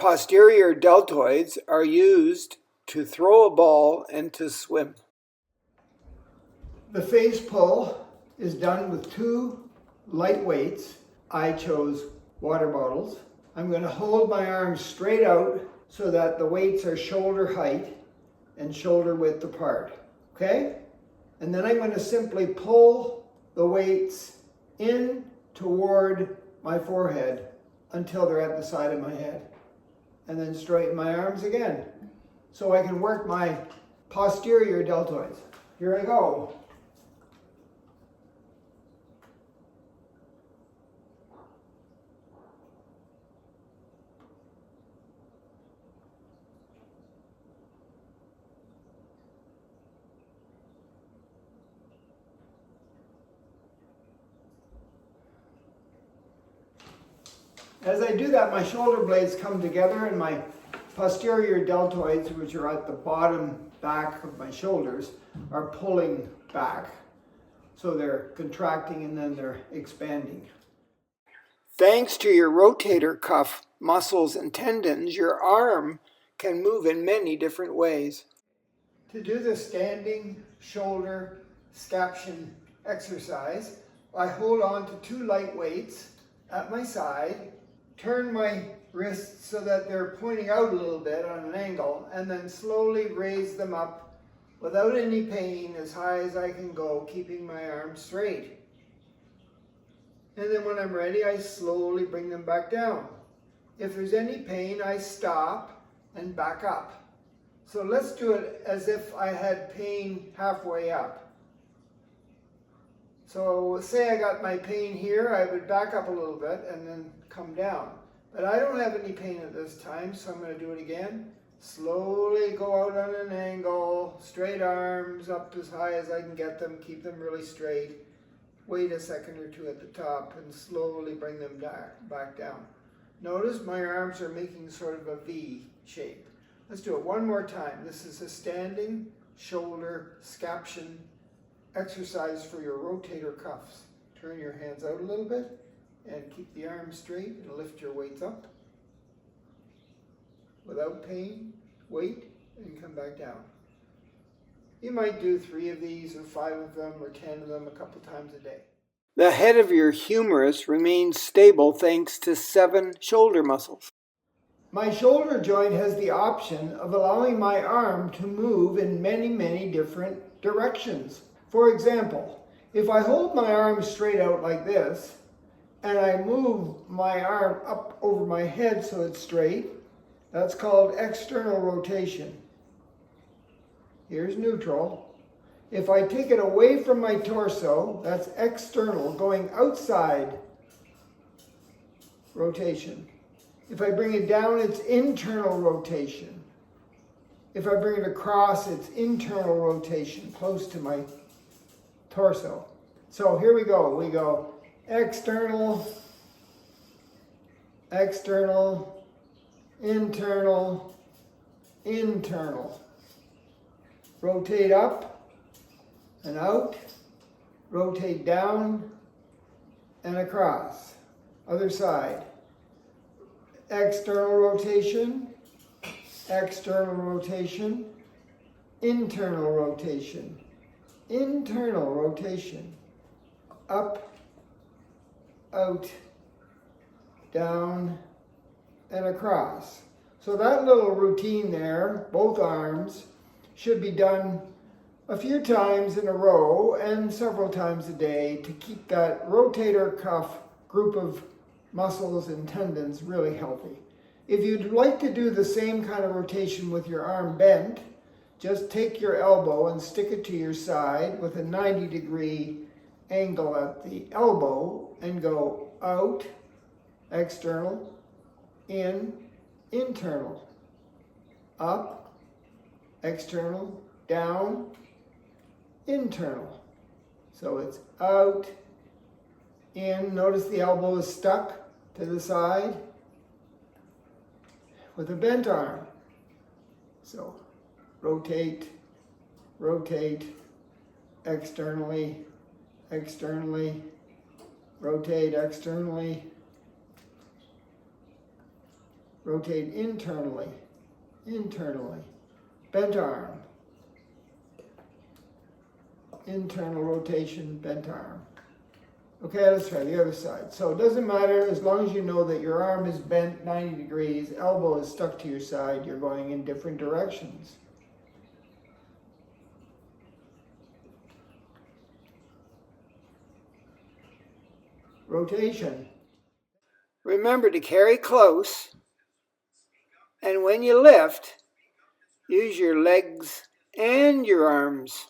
posterior deltoids are used to throw a ball and to swim. The face pull is done with two light weights. I chose water bottles. I'm going to hold my arms straight out so that the weights are shoulder height and shoulder width apart. Okay? And then I'm going to simply pull the weights in toward my forehead until they're at the side of my head. And then straighten my arms again so I can work my posterior deltoids. Here I go. As I do that, my shoulder blades come together and my posterior deltoids, which are at the bottom back of my shoulders, are pulling back. So they're contracting and then they're expanding. Thanks to your rotator cuff muscles and tendons, your arm can move in many different ways. To do the standing shoulder scaption exercise, I hold on to two light weights at my side, turn my wrists so that they're pointing out a little bit on an angle, and then slowly raise them up without any pain as high as I can go, keeping my arms straight. And then when I'm ready, I slowly bring them back down. If there's any pain, I stop and back up. So let's do it as if I had pain halfway up. So say I got my pain here, I would back up a little bit and then come down. But I don't have any pain at this time, so I'm going to do it again. Slowly go out on an angle, straight arms up as high as I can get them, keep them really straight. Wait a second or two at the top and slowly bring them back down. Notice my arms are making sort of a V shape. Let's do it one more time. This is a standing shoulder scaption exercise for your rotator cuffs. Turn your hands out a little bit and keep the arms straight and lift your weights up. Without pain, wait and come back down. You might do 3 of these or 5 of them or 10 of them a couple times a day. The head of your humerus remains stable thanks to 7 shoulder muscles. My shoulder joint has the option of allowing my arm to move in many different directions. For example, if I hold my arm straight out like this, and I move my arm up over my head so it's straight, that's called external rotation. Here's neutral. If I take it away from my torso, that's external, going outside rotation. If I bring it down, it's internal rotation. If I bring it across, it's internal rotation, close to my torso. So here we go. We go external, external, internal, internal. Rotate up and out, rotate down and across. Other side. External rotation, external rotation, internal rotation, internal rotation. Up, out, down, and across. So that little routine there, both arms, should be done a few times in a row and several times a day to keep that rotator cuff group of muscles and tendons really healthy. If you'd like to do the same kind of rotation with your arm bent, just take your elbow and stick it to your side with a 90-degree angle at the elbow and go out, external, in, internal, up, external, down, internal. So it's out, in. Notice the elbow is stuck to the side with a bent arm. So rotate, rotate, externally, externally, rotate externally, rotate internally, bent arm, internal rotation, bent arm. Okay, let's try the other side. So it doesn't matter as long as you know that your arm is bent 90 degrees, elbow is stuck to your side, you're going in different directions. Rotation. Remember to carry close, and when you lift, use your legs and your arms.